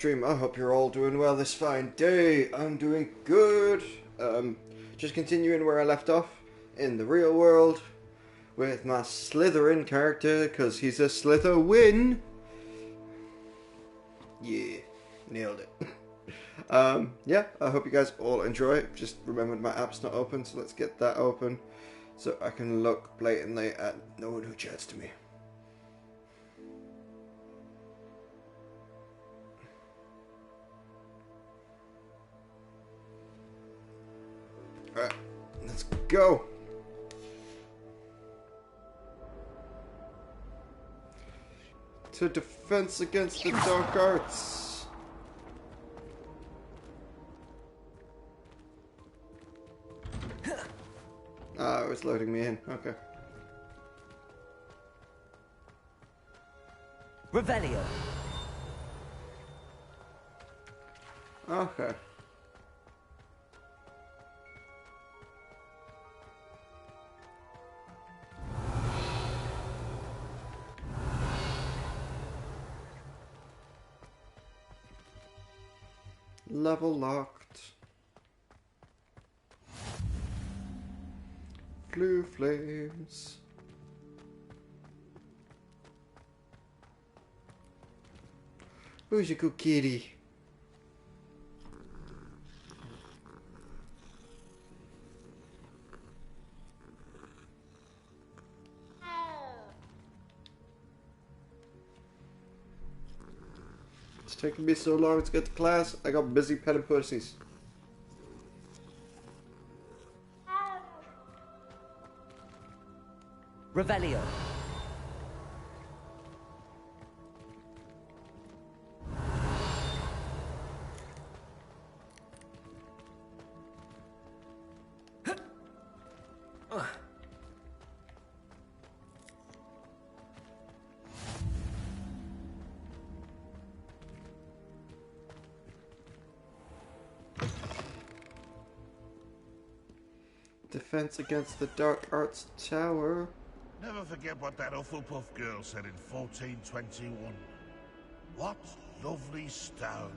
Stream. I hope you're all doing well this fine day. I'm doing good. Just continuing where I left off in the real world with my Slytherin character because he's a SlytheWin. Yeah, nailed it. Yeah, I hope you guys all enjoy it. Just remembered my app's not open, so let's get that open so I can look blatantly at no one who chats to me. Alright, let's go. To defense against the dark arts. Ah, it was loading me in. Okay. Revelio. Okay. Level locked. Blue flames. Who's your good kitty? It's taking me so long to get to class. I got busy petting pussies. Revelio. Defense against the Dark Arts Tower. Never forget what that Hufflepuff girl said in 1421. What lovely stone.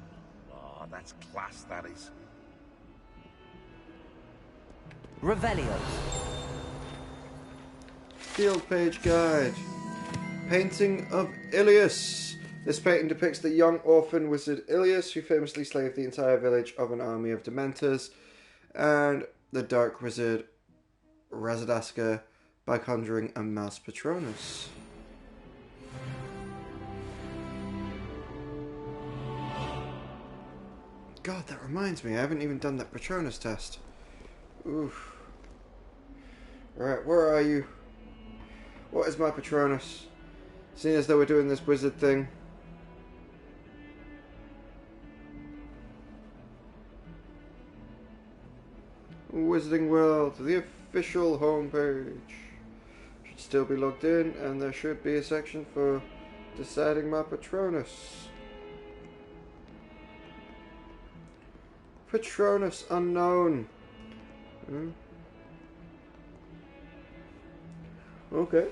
Oh, that's class, that is. Revelio. Field page guide. Painting of Ilias. This painting depicts the young orphan wizard Ilias, who famously slaved the entire village of an army of Dementors, and the dark wizard Razadaska by conjuring a mouse Patronus. God, that reminds me, I haven't even done that Patronus test. Oof. Alright, where are you? What is my Patronus? Seeing as though we're doing this wizard thing. Wizarding World, the official homepage. Should still be logged in, and there should be a section for deciding my Patronus. Patronus unknown. Okay.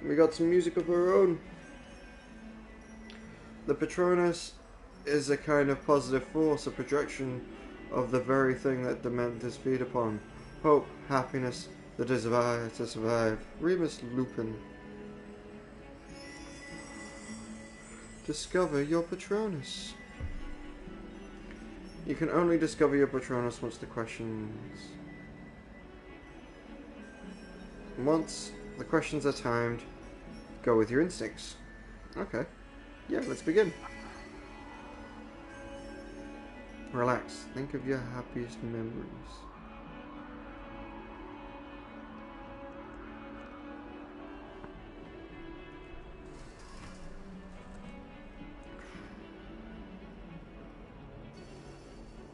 We got some music of our own. The Patronus is a kind of positive force, a projection of the very thing that Dementors feed upon. Hope, happiness, the desire to survive. Remus Lupin. Discover your Patronus. You can only discover your Patronus once the questions are timed, go with your instincts. Okay. Yeah, let's begin. Relax. Think of your happiest memories.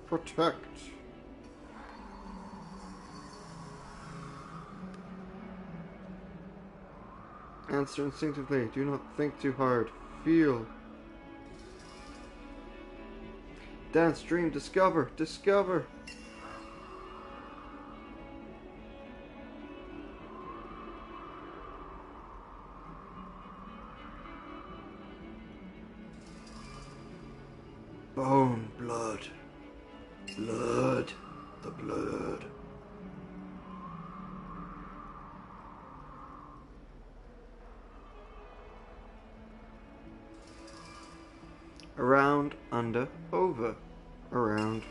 Protect. Answer instinctively. Do not think too hard. Feel. Dance, dream, discover, discover. Bone, blood. Blood. The blood. Around, under, over. Around.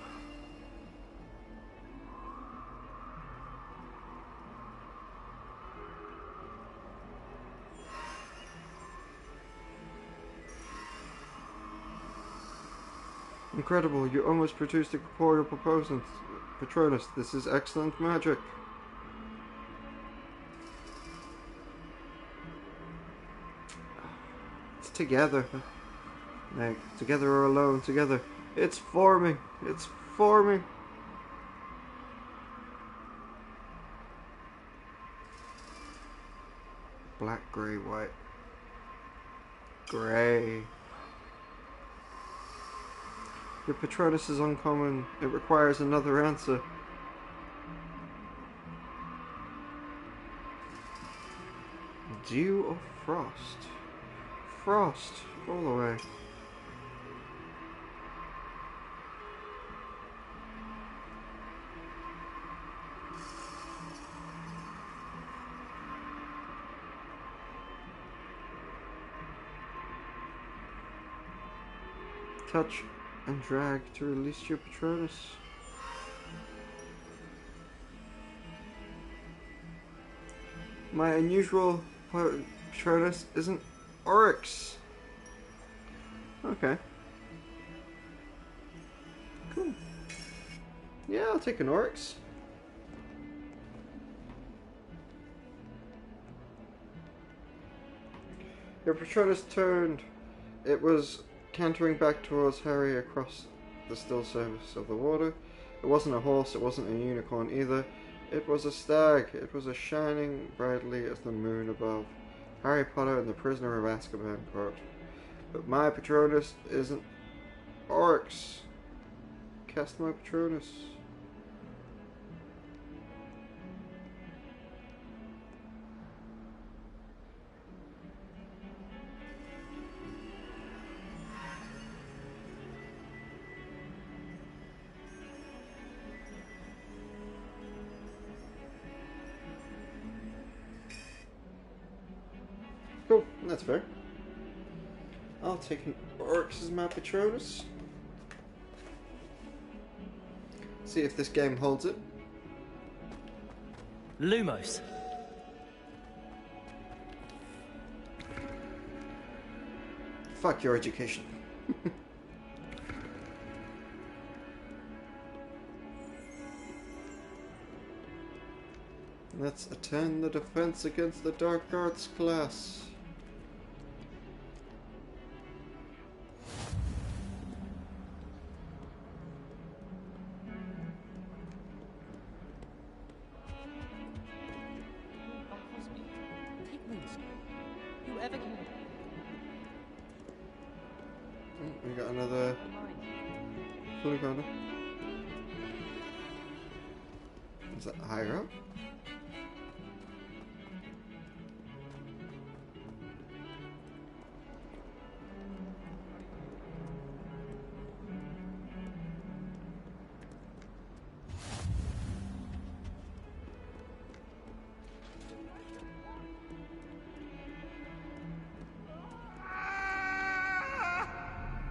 Incredible, you almost produced a corporeal Patronus. This is excellent magic. It's together. Like, together or alone, together. It's forming. It's forming. Black, grey, white. Grey. Your Patronus is uncommon. It requires another answer. Dew or frost? Frost, all the way. Touch and drag to release your Patronus. My unusual Patronus isn't Oryx. Okay. Cool. Yeah, I'll take an Oryx. Your Patronus turned. It was cantering back towards Harry across the still surface of the water. It wasn't a horse, it wasn't a unicorn either. It was a stag. It was as shining brightly as the moon above. Harry Potter and the Prisoner of Azkaban quote. But my Patronus isn't Oryx. Cast my Patronus. Cool, that's fair. I'll take an Oryx as my Patronus. See if this game holds it. Lumos. Fuck your education. Let's attend the defense against the Dark Arts class. We got another blue banner. Is that higher up?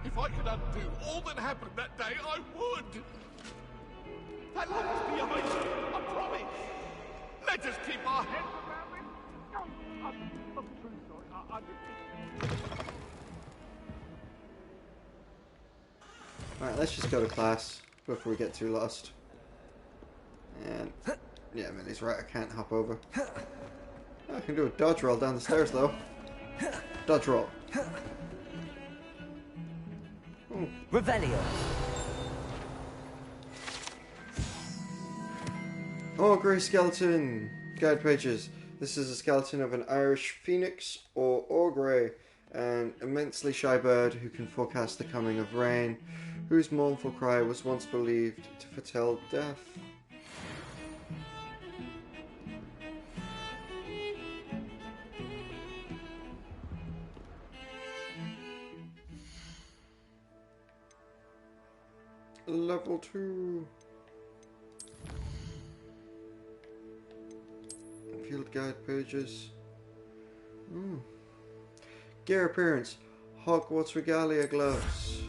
If I could undo all that happened that day, I would. That love is behind you, I promise. Let us keep our heads around it. No, I'm truly sorry. Alright, let's just go to class before we get too lost. And yeah, Millie's right, I can't hop over. I can do a dodge roll down the stairs though. Dodge roll. Ooh. Revelio. Oh, grey skeleton! Guide pages. This is a skeleton of an Irish phoenix or ogre, an immensely shy bird who can forecast the coming of rain, whose mournful cry was once believed to foretell death. Level 2. Field guide pages. Gear appearance. Hogwarts regalia gloves.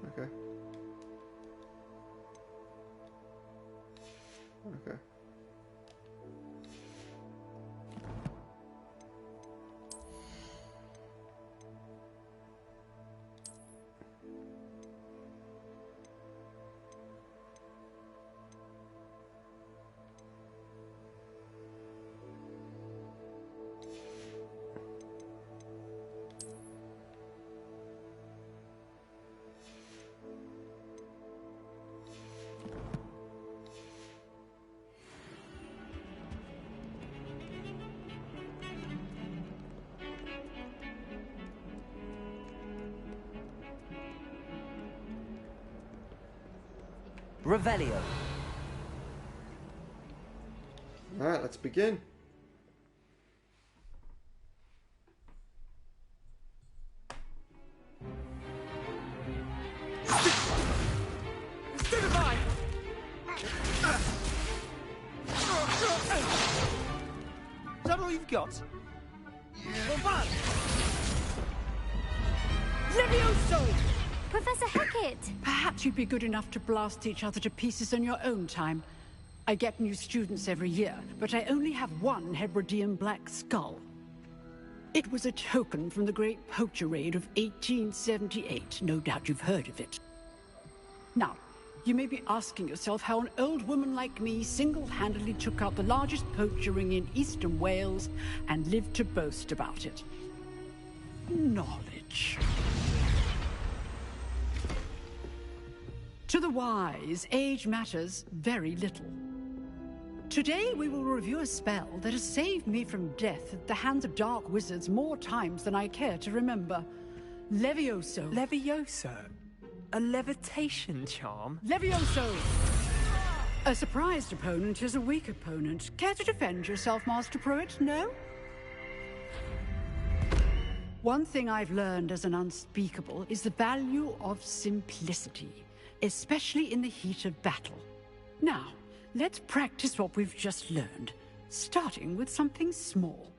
Okay. Okay. Revelio. Alright, let's begin. Stupefy! Is that all you've got? Bombard! Levioso! Professor Hackett! Perhaps you'd be good enough to blast each other to pieces in your own time. I get new students every year, but I only have one Hebridean black skull. It was a token from the Great Poacher Raid of 1878. No doubt you've heard of it. Now, you may be asking yourself how an old woman like me single-handedly took out the largest poacher ring in eastern Wales and lived to boast about it. Knowledge. To the wise, age matters very little. Today we will review a spell that has saved me from death at the hands of dark wizards more times than I care to remember. Levioso. Levioso? A levitation charm? Levioso! A surprised opponent is a weak opponent. Care to defend yourself, Master Pruitt? No? One thing I've learned as an unspeakable is the value of simplicity, especially in the heat of battle. Now, let's practice what we've just learned, starting with something small.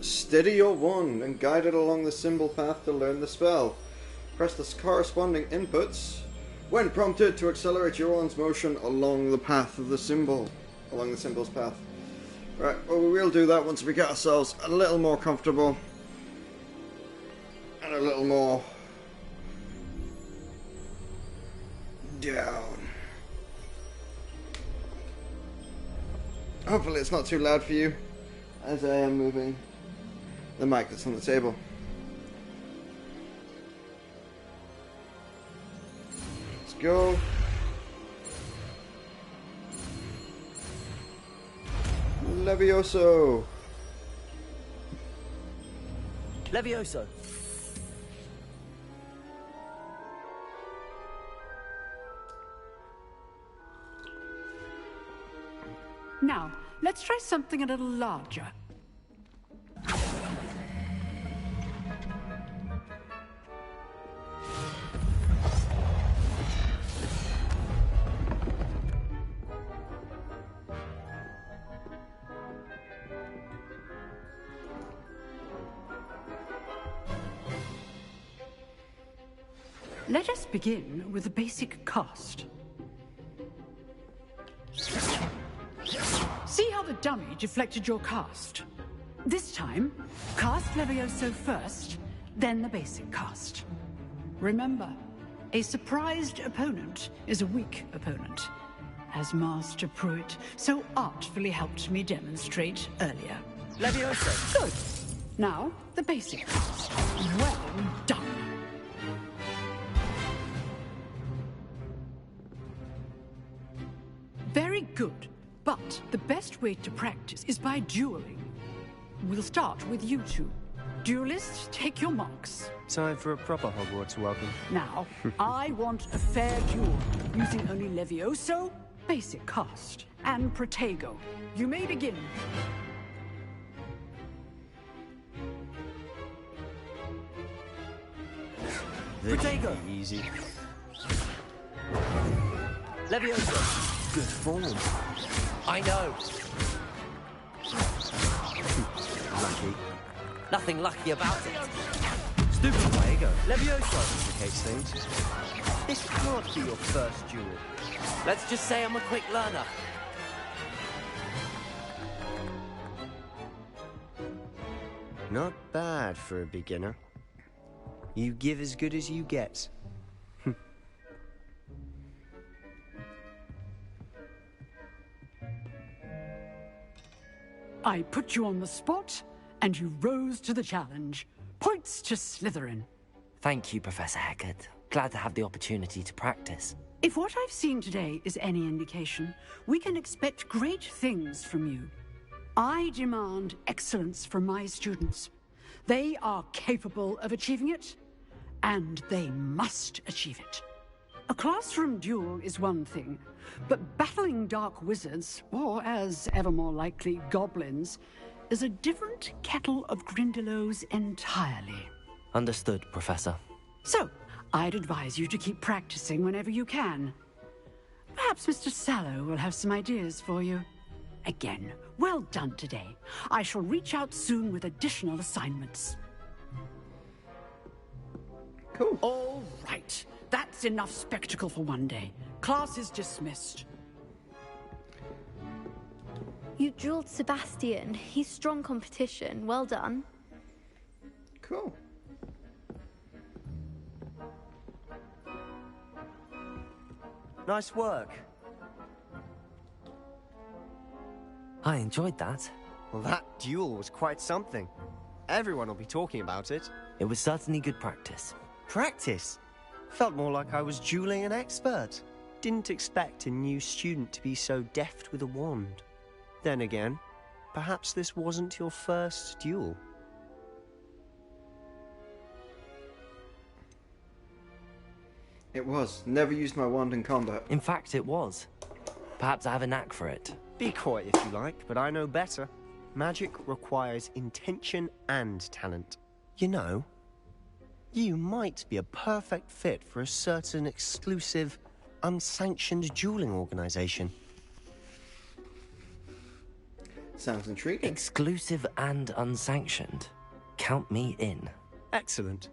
Steady your wand and guide it along the symbol path to learn the spell. Press the corresponding inputs when prompted to accelerate your wand's motion along the path of the symbol. Along the symbol's path. Right, well, we will do that once we get ourselves a little more comfortable. And a little more down. Hopefully it's not too loud for you as I am moving the mic that's on the table. Let's go. Levioso. Levioso. Now, let's try something a little larger. Let us begin with the basic cast. See how the dummy deflected your cast? This time, cast Levioso first, then the basic cast. Remember, a surprised opponent is a weak opponent, as Master Pruitt so artfully helped me demonstrate earlier. Levioso. Good. Now, the basic cast. Well done. Very good, but the best way to practice is by dueling. We'll start with you two. Duelists, take your marks. Time for a proper Hogwarts welcome. Now, I want a fair duel, using only Levioso, basic cast, and Protego. You may begin. This should Protego. be easy. Levioso. Good form. I know. Lucky. Nothing lucky about it. Stupid Protego. Levioso. Complicates things. This can't be your first duel. Let's just say I'm a quick learner. Not bad for a beginner. You give as good as you get. I put you on the spot, and you rose to the challenge. Points to Slytherin. Thank you, Professor Hecat. Glad to have the opportunity to practice. If what I've seen today is any indication, we can expect great things from you. I demand excellence from my students. They are capable of achieving it, and they must achieve it. A classroom duel is one thing, but battling dark wizards, or as ever more likely, goblins, is a different kettle of Grindylows entirely. Understood, Professor. So, I'd advise you to keep practicing whenever you can. Perhaps Mr. Sallow will have some ideas for you. Again, well done today. I shall reach out soon with additional assignments. Cool. All right. That's enough spectacle for one day. Class is dismissed. You dueled Sebastian. He's strong competition. Well done. Cool. Nice work. I enjoyed that. Well, that duel was quite something. Everyone will be talking about it. It was certainly good practice. Practice? Felt more like I was dueling an expert. Didn't expect a new student to be so deft with a wand. Then again, perhaps this wasn't your first duel. It was. Never used my wand in combat. In fact, it was. Perhaps I have a knack for it. Be quiet if you like, but I know better. Magic requires intention and talent. You know, you might be a perfect fit for a certain exclusive, unsanctioned dueling organization. Sounds intriguing. Exclusive and unsanctioned. Count me in. Excellent.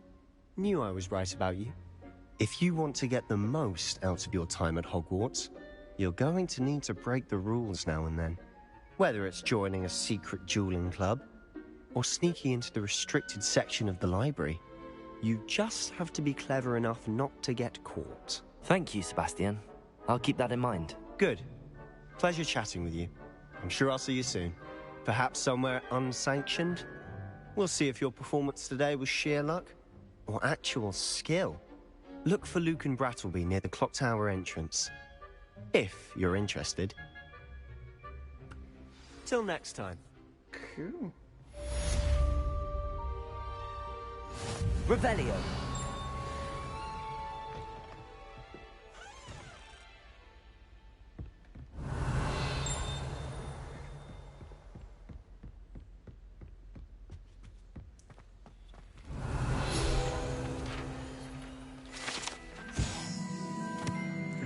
Knew I was right about you. If you want to get the most out of your time at Hogwarts, you're going to need to break the rules now and then. Whether it's joining a secret dueling club, or sneaking into the restricted section of the library, you just have to be clever enough not to get caught. Thank you, Sebastian. I'll keep that in mind. Good. Pleasure chatting with you. I'm sure I'll see you soon. Perhaps somewhere unsanctioned? We'll see if your performance today was sheer luck, or actual skill. Look for Luke and Brattleby near the clock tower entrance. If you're interested. Till next time. Cool. Revelio.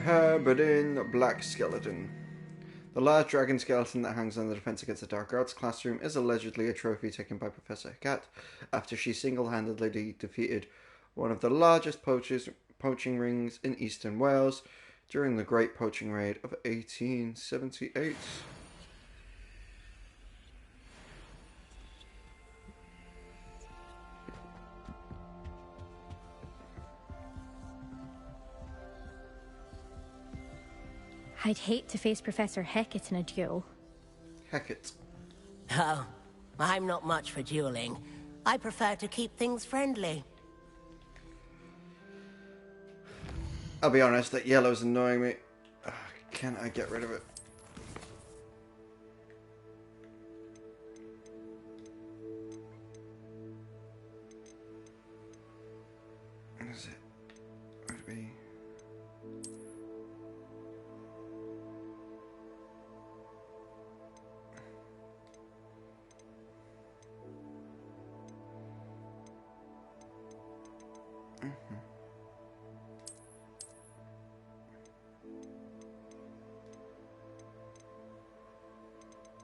Herberdin Black Skeleton. The large dragon skeleton that hangs on the Defense Against the Dark Arts classroom is allegedly a trophy taken by Professor Hecat after she single-handedly defeated one of the largest poaching rings in eastern Wales during the Great Poaching Raid of 1878. I'd hate to face Professor Hecat in a duel. Hecat. Oh, I'm not much for dueling. I prefer to keep things friendly. I'll be honest, that yellow's annoying me. Can I get rid of it?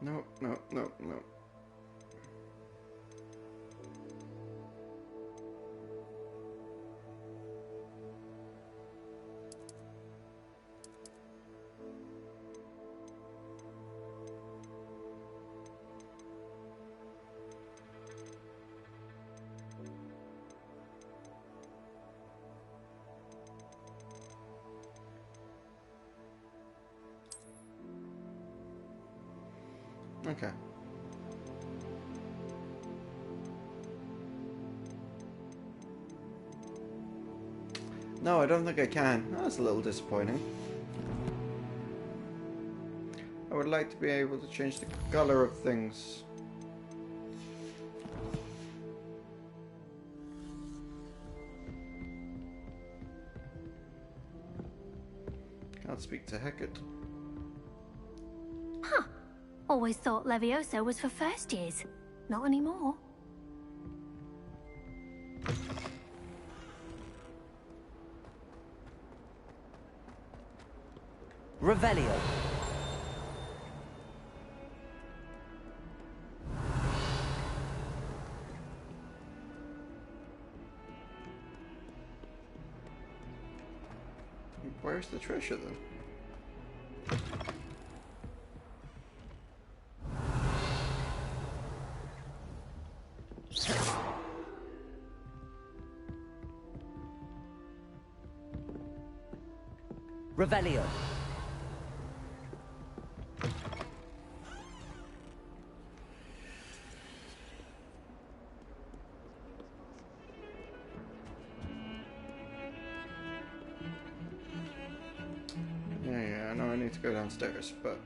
No, no, no, no. Okay. No, I don't think I can. That's a little disappointing. I would like to be able to change the color of things. Can't speak to Hecate. Huh. Always thought Levioso was for first years. Not anymore. Revelio. Where's the treasure then? Revelio. Yeah, I know I need to go downstairs, but...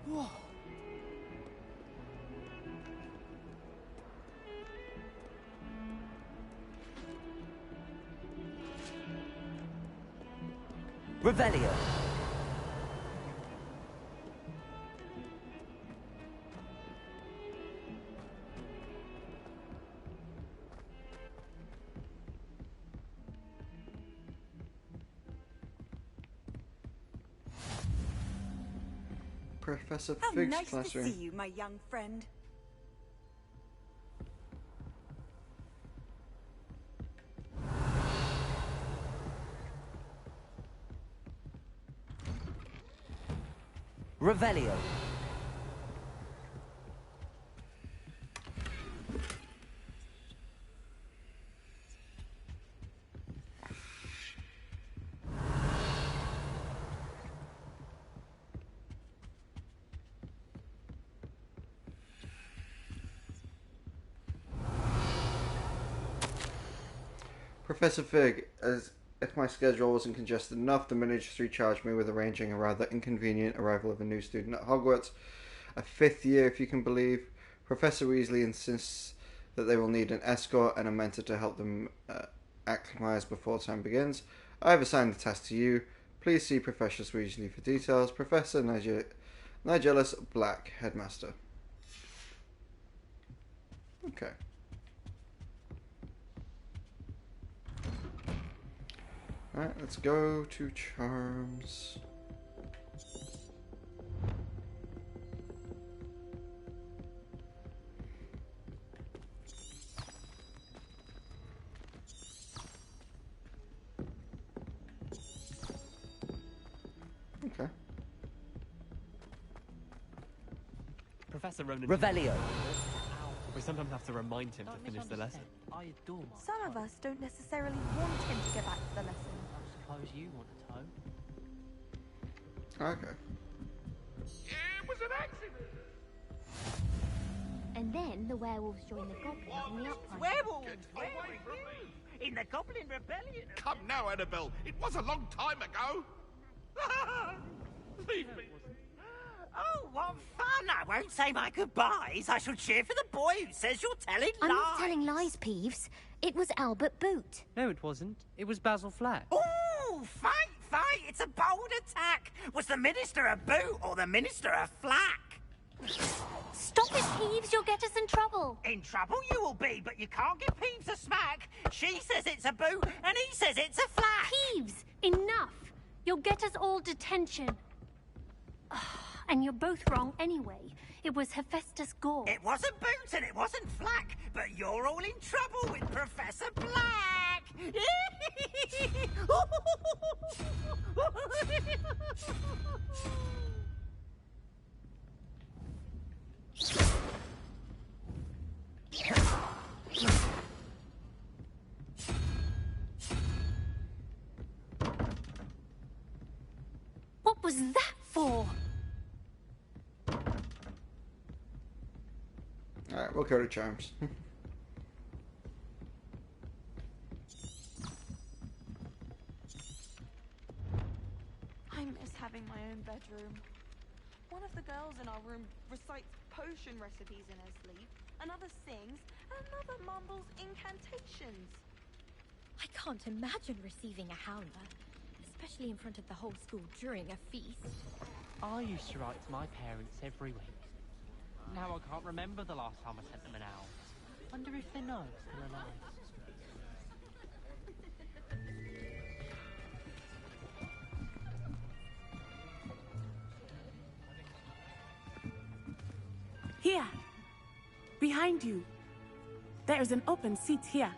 Whoa. Revelio. Professor How Fig's nice to classroom. see you, my young friend. Revelio. Professor Fig, as if my schedule wasn't congested enough, the ministry charged me with arranging a rather inconvenient arrival of a new student at Hogwarts, a 5th year if you can believe. Professor Weasley insists that they will need an escort and a mentor to help them acclimatise before time begins. I have assigned the task to you. Please see Professor Weasley for details. Professor Nigellus Black, Headmaster. Okay. Alright, let's go to Charms. Okay. Professor Ronan. Revelio. We sometimes have to remind him to finish the lesson. I adore my Some of us don't necessarily want him to get back to the lesson. I suppose you want a toe. Okay. It was an accident. And then the werewolves join the goblins in the uprising. Werewolves! Get away from me! In the Goblin Rebellion. Come now, Annabelle. It was a long time ago. Leave me. Oh, what fun! I won't say my goodbyes. I shall cheer for the boy who says you're telling I'm lies. not telling lies, Peeves. It was Albert Boot. No, it wasn't. It was Basil Flack. Ooh, fight! It's a bold attack. Was the minister a boot or the minister a flack? Stop it, Peeves. You'll get us in trouble. In trouble you will be, but you can't give Peeves a smack. She says it's a boot, and he says it's a flack. Peeves, enough. You'll get us all detention. And you're both wrong anyway. It was Hephaestus Gore. It wasn't Boot and it wasn't Flack, but you're all in trouble with Professor Black! What was that for? Alright, we'll go to charms. I miss having my own bedroom. One of the girls in our room recites potion recipes in her sleep, another sings, and another mumbles incantations. I can't imagine receiving a howler, especially in front of the whole school during a feast. I used to write to my parents every week. Now I can't remember the last time I sent them an owl. Wonder if they know it's still alive. Here, behind you. There is an open seat here.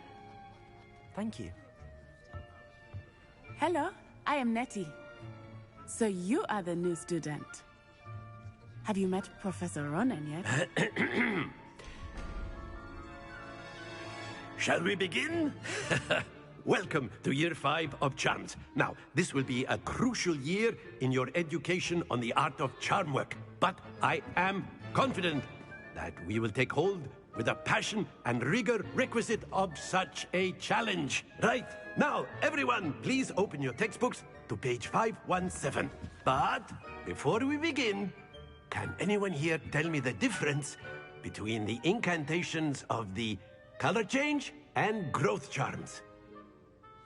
Thank you. Hello, I am Nettie. So you are the new student. Have you met Professor Ronan yet? Shall we begin? Welcome to Year 5 of Charms. Now, this will be a crucial year in your education on the art of charm work. But I am confident that we will take hold with the passion and rigor requisite of such a challenge. Right, now, everyone, please open your textbooks to page 517. But before we begin, can anyone here tell me the difference between the incantations of the color change and growth charms?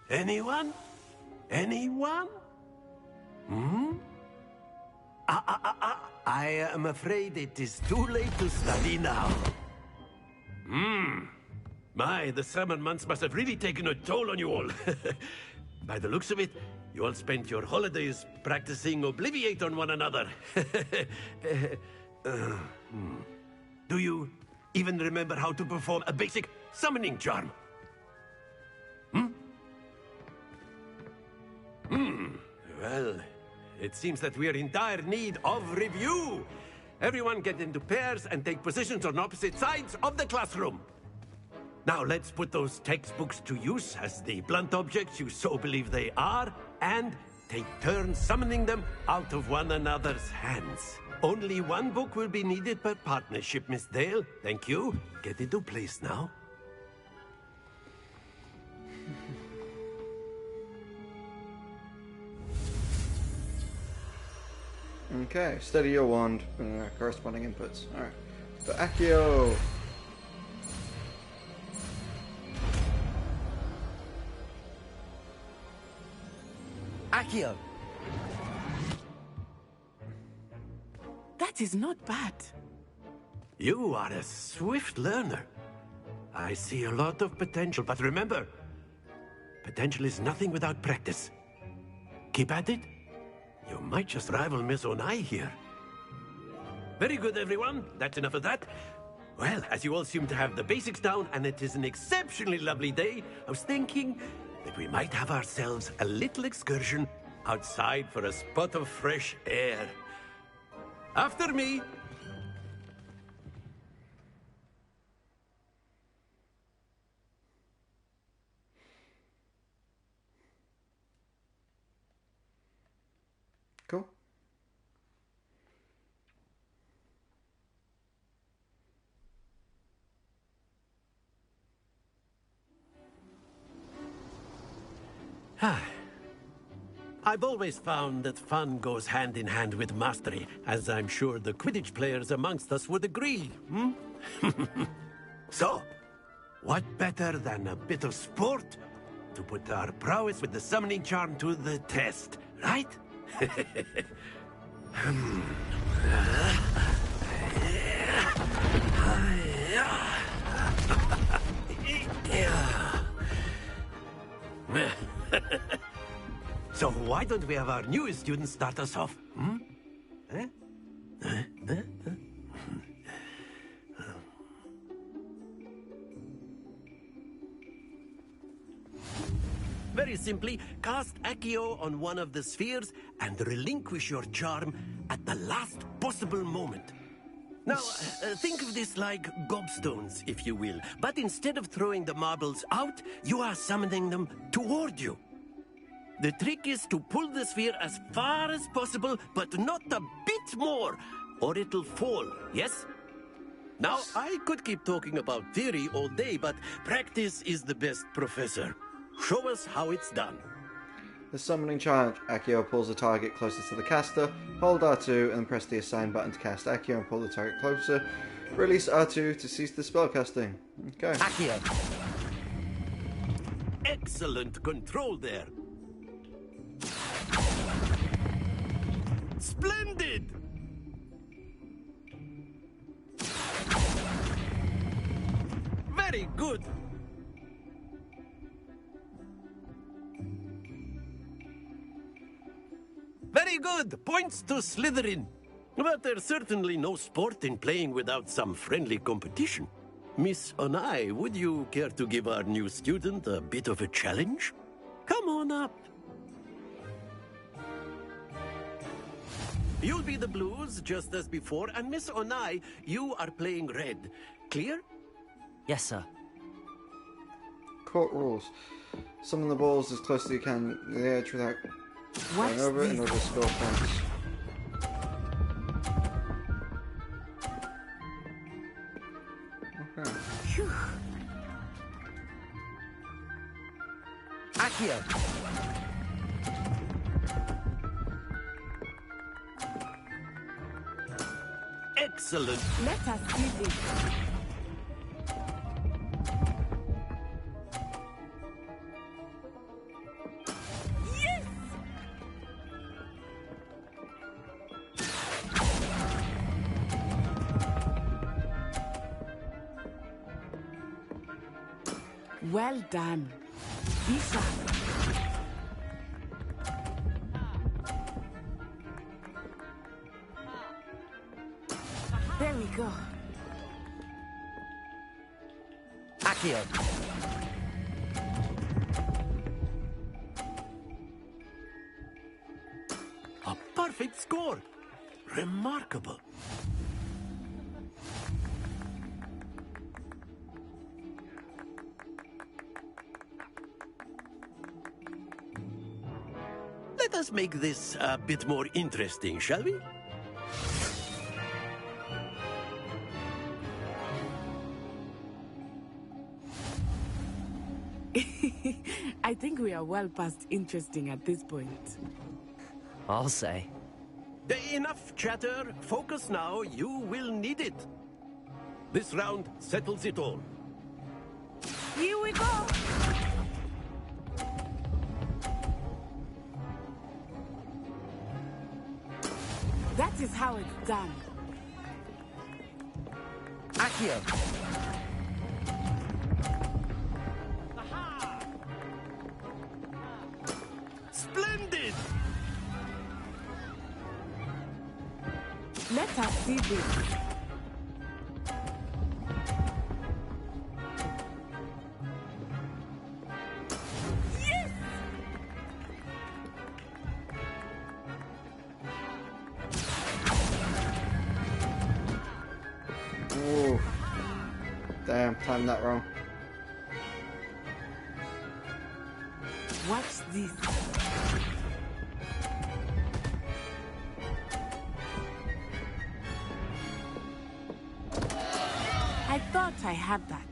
Anyone? Anyone? I am afraid it is too late to study now. My, the summer months must have really taken a toll on you all. By the looks of it, you all spent your holidays practicing Obliviate on one another. Do you even remember how to perform a basic summoning charm? Well, it seems that we are in dire need of review. Everyone get into pairs and take positions on opposite sides of the classroom. Now let's put those textbooks to use as the blunt objects you so believe they are, and take turns summoning them out of one another's hands. Only one book will be needed per partnership, Miss Dale. Thank you. Get into place now. Okay, steady your wand, corresponding inputs. Alright. For Accio. Accio! That is not bad. You are a swift learner. I see a lot of potential, but remember, potential is nothing without practice. Keep at it. You might just rival Miss Onai here. Very good, everyone. That's enough of that. Well, as you all seem to have the basics down, and it is an exceptionally lovely day, I was thinking that we might have ourselves a little excursion outside for a spot of fresh air. After me. Cool. I've always found that fun goes hand in hand with mastery, as I'm sure the Quidditch players amongst us would agree, So, what better than a bit of sport to put our prowess with the summoning charm to the test, right? So why don't we have our newest student start us off? Hmm? Eh? Very simply, cast Accio on one of the spheres and relinquish your charm at the last possible moment. Now, think of this like gobstones, if you will. But instead of throwing the marbles out, you are summoning them toward you. The trick is to pull the sphere as far as possible, but not a bit more, or it'll fall, yes? Now, I could keep talking about theory all day, but practice is the best professor. Show us how it's done. The summoning charge, Accio pulls the target closer to the caster, hold R2 and press the assign button to cast Accio and pull the target closer. Release R2 to cease the spell casting. Okay. Accio. Excellent control there. Splendid! Very good. Very good! Points to SlytheWin. But there's certainly no sport in playing without some friendly competition. Miss Onai, would you care to give our new student a bit of a challenge? Come on up. You'll be the blues, just as before, and Miss Onai, you are playing red. Clear? Yes, sir. Court rules. Summon the balls as close as you can to the edge without going over it in order to score points. Okay. Accio. Excellent. Let us do this. Yes! Well done. Be sharp. There we go. Accio. A perfect score. Remarkable. Let us make this a bit more interesting, shall we? I think we are well past interesting at this point. I'll say. Enough chatter. Focus now. You will need it. This round settles it all. Here we go! That is how it's done. Accio. Splendid! Let us see this. Yes! Ooh. Damn, timed that wrong. Watch this. I thought I had that.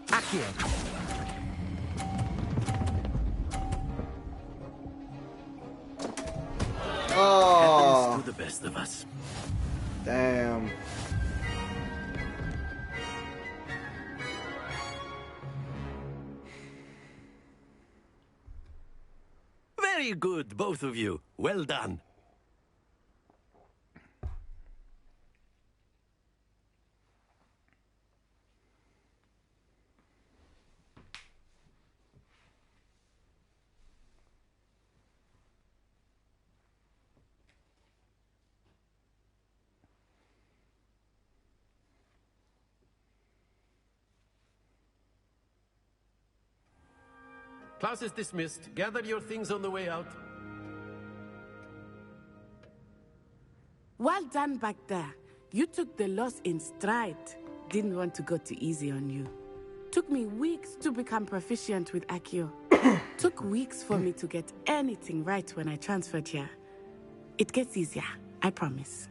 Accio. Oh, Happens to the best of us. damn. Very good, both of you. Well done. Class is dismissed. Gather your things on the way out. Well done back there. You took the loss in stride. Didn't want to go too easy on you. Took me weeks to become proficient with Accio. Took weeks for me to get anything right when I transferred here. It gets easier, I promise.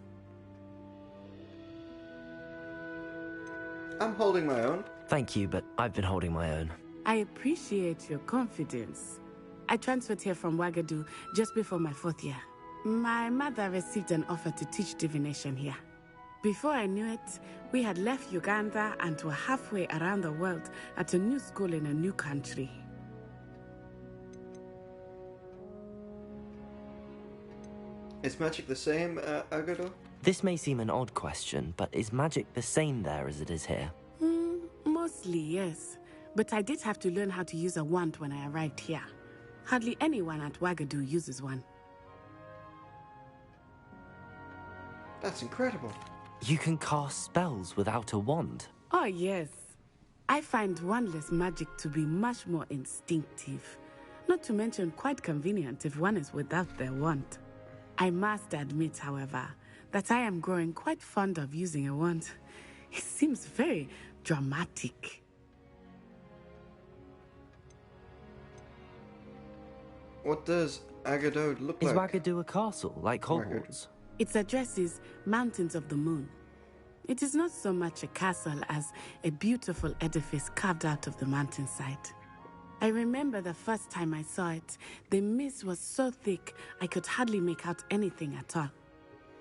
I'm holding my own. Thank you, but I've been holding my own. I appreciate your confidence. I transferred here from Wagadu just before my 4th year. My mother received an offer to teach divination here. Before I knew it, we had left Uganda and were halfway around the world at a new school in a new country. Is magic the same, Agado? This may seem an odd question, but is magic the same there as it is here? Mostly, yes. But I did have to learn how to use a wand when I arrived here. Hardly anyone at Wagadu uses one. That's incredible. You can cast spells without a wand? Oh, yes. I find wandless magic to be much more instinctive. Not to mention quite convenient if one is without their wand. I must admit, however, that I am growing quite fond of using a wand. It seems very dramatic. What does Agado look like? Is Wagadu a castle, like Hogwarts? Its address is Mountains of the Moon. It is not so much a castle as a beautiful edifice carved out of the mountainside. I remember the first time I saw it, the mist was so thick I could hardly make out anything at all.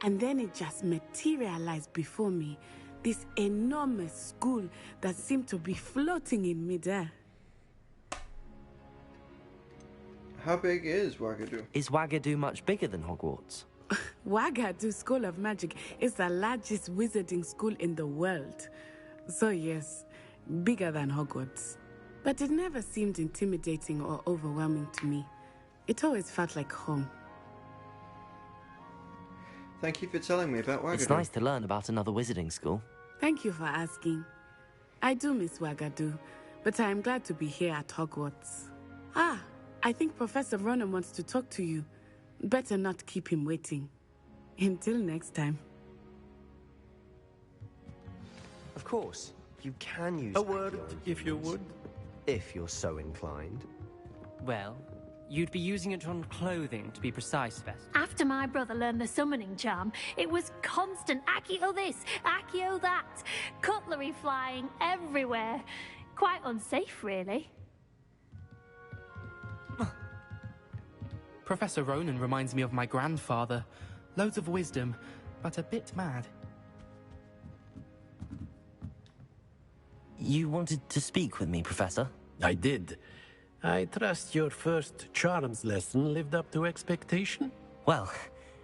And then it just materialized before me, this enormous school that seemed to be floating in midair. How big is Wagadu? Is Wagadu much bigger than Hogwarts? Wagadu School of Magic is the largest wizarding school in the world. So yes, bigger than Hogwarts. But it never seemed intimidating or overwhelming to me. It always felt like home. Thank you for telling me about Wagadu. It's nice to learn about another wizarding school. Thank you for asking. I do miss Wagadu, but I am glad to be here at Hogwarts. Ah, I think Professor Ronan wants to talk to you. Better not keep him waiting. Until next time. Of course, you can use A word, if you would. If you're so inclined. Well, you'd be using it on clothing, to be precise, Vest. After my brother learned the summoning charm, it was constant Accio this, Accio that. Cutlery flying everywhere. Quite unsafe, really. Professor Ronan reminds me of my grandfather. Loads of wisdom, but a bit mad. You wanted to speak with me, Professor? I did. I trust your first charms lesson lived up to expectation? Well,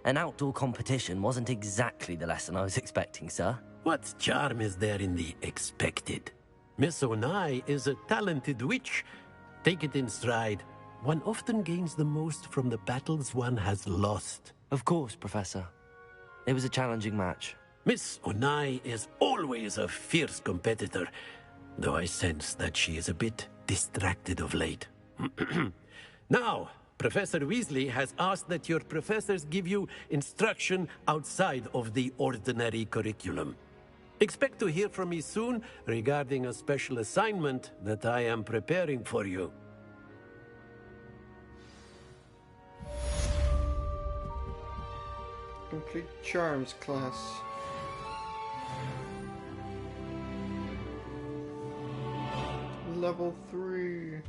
an outdoor competition wasn't exactly the lesson I was expecting, sir. What charm is there in the expected? Miss Onai is a talented witch. Take it in stride. One often gains the most from the battles one has lost. Of course, Professor. It was a challenging match. Miss Onai is always a fierce competitor, though I sense that she is a bit distracted of late. Now, Professor Weasley has asked that your professors give you instruction outside of the ordinary curriculum. Expect to hear from me soon regarding a special assignment that I am preparing for you. Complete charms class. Level 3.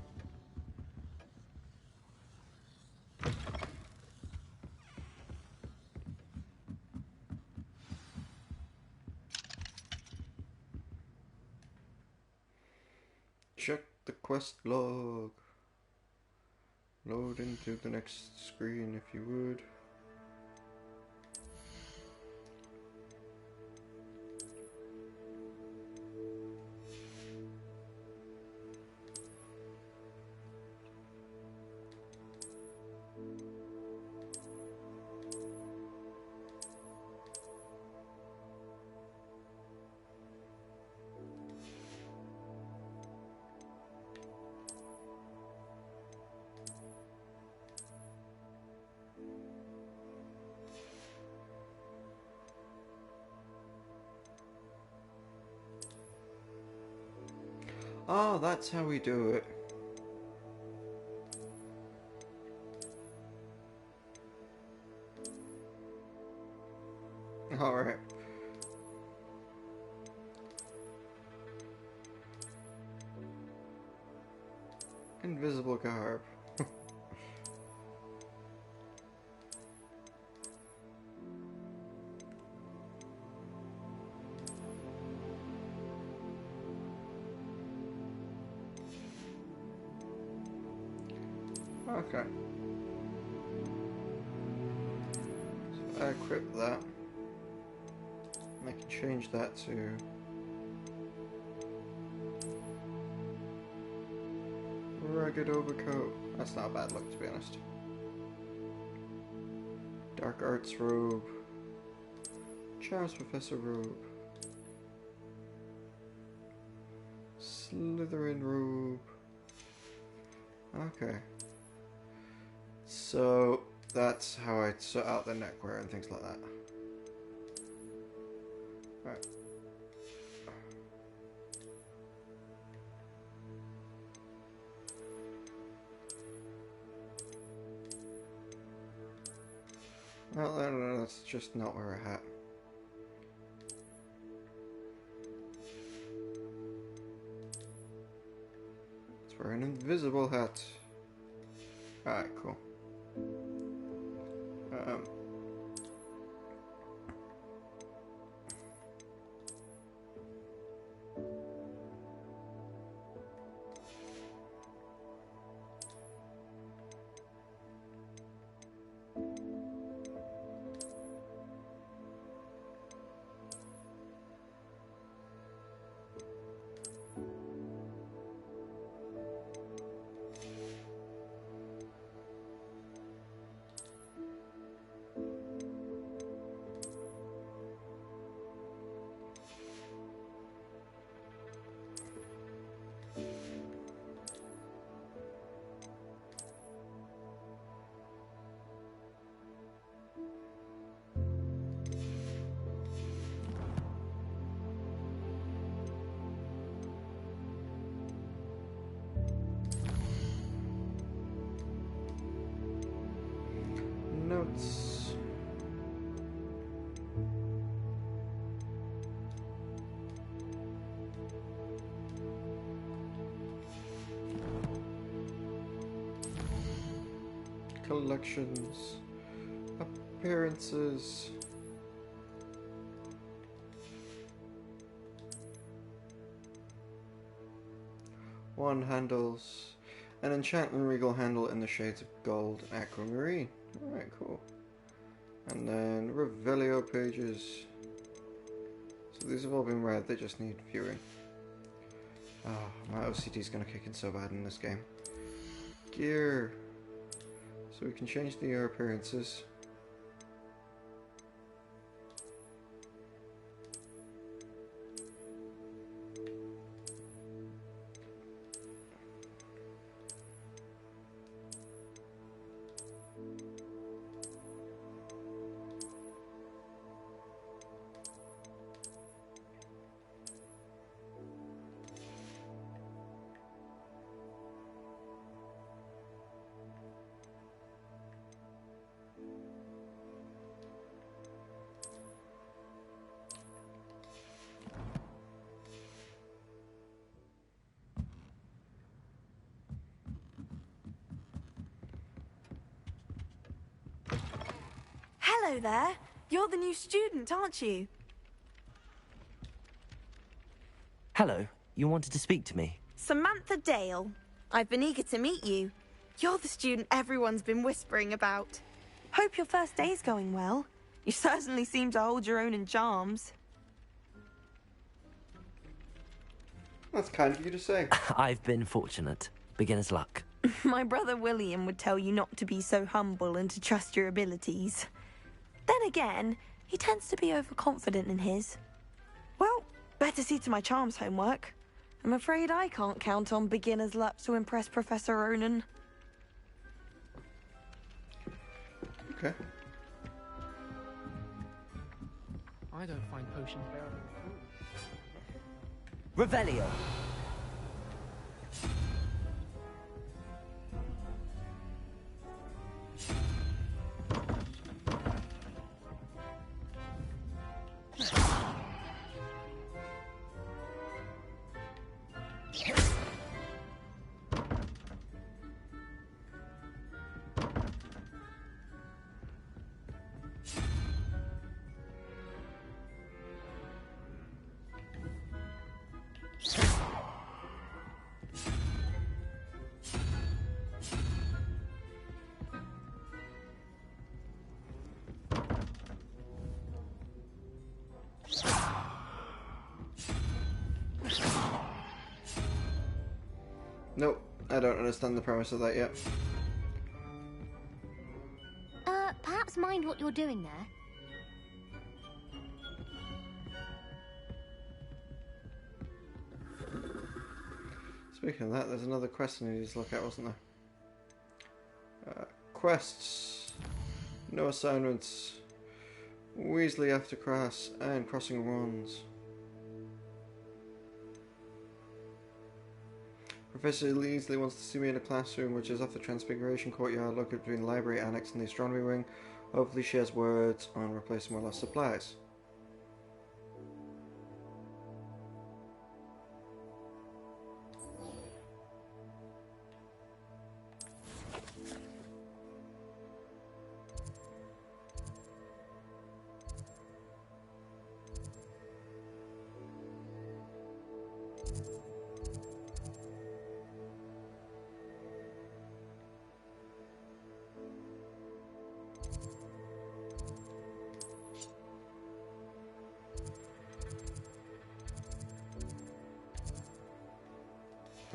Check the quest log. Load into the next screen if you would. Oh, that's how we do it. Alright. Invisible garb. Okay. So I equip that. I can change that to rugged overcoat. That's not a bad look, to be honest. Dark arts robe. Charles Professor robe. SlytheWin robe. Okay. So that's how I sort out the neckwear and things like that. Right. Well, no, that's just not wear a hat. Let's wear an invisible hat. Alright, cool. Notes. Collections. Appearances. Wand handles. An enchantment regal handle in the shades of gold and aquamarine. Alright, cool. And then Revelio pages. So these have all been read, they just need viewing. Oh, my OCD is going to kick in so bad in this game. Gear. So we can change the appearances. Hello there. You're the new student, aren't you? Hello. You wanted to speak to me? Samantha Dale. I've been eager to meet you. You're the student everyone's been whispering about. Hope your first day's going well. You certainly seem to hold your own in charms. That's kind of you to say. I've been fortunate. Beginner's luck. My brother William would tell you not to be so humble and to trust your abilities. Then again, he tends to be overconfident in his. Well, better see to my charms homework. I'm afraid I can't count on beginner's luck to impress Professor Ronan. Okay. I don't find potions bearable. Revelio. Nope, I don't understand the premise of that yet. Perhaps mind what you're doing there. Speaking of that, there's another quest I need to look at, wasn't there? Quests. No assignments. Weasley after class and crossing wands. Professor Weasley wants to see me in a classroom which is off the Transfiguration Courtyard located between the Library Annex and the Astronomy Wing. Hopefully she has words on replacing my lost supplies.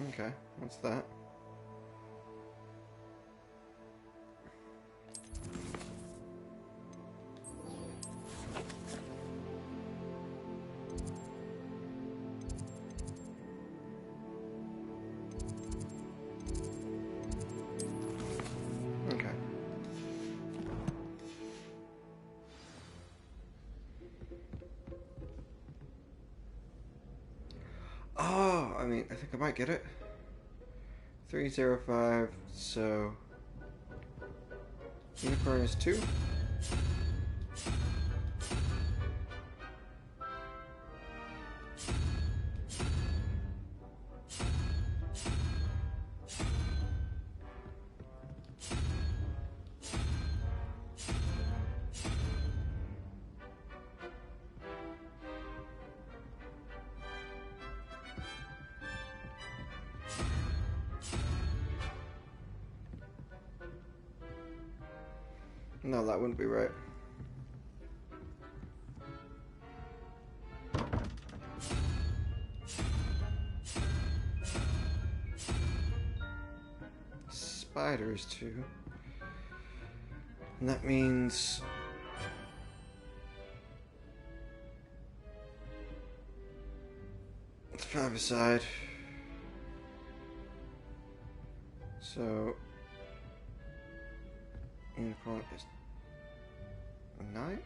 Okay, what's that? Okay. Oh, I mean, I think I might get it. 305, so unicorn is 2. No, that wouldn't be right. Spider is 2. And that means... it's 5 aside. So... unicorn is 9?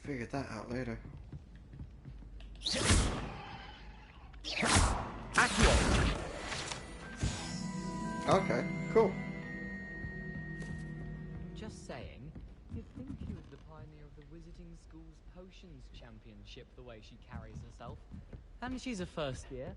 Figure that out later. Okay, cool. Just saying, you'd think she was the pioneer of the Wizarding School's Potions Championship the way she carries herself. And she's a first year.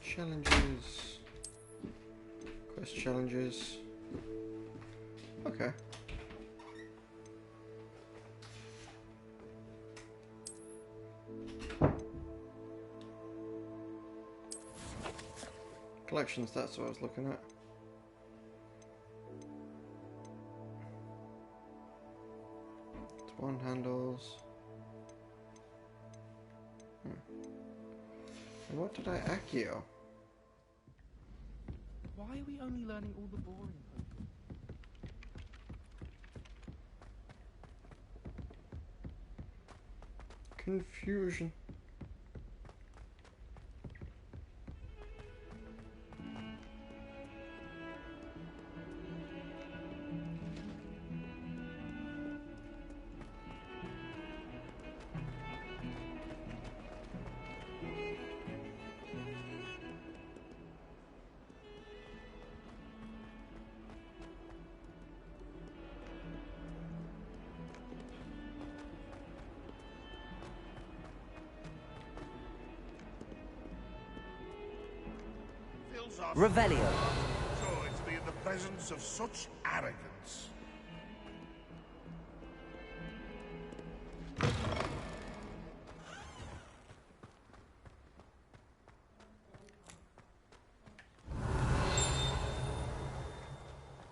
Challenges. Quest challenges. Okay. Collections, that's what I was looking at. Wand handles. And what did I accio? Why are we only learning all the boring potions? Confusion. Revelio. Joy to be in the presence of such arrogance.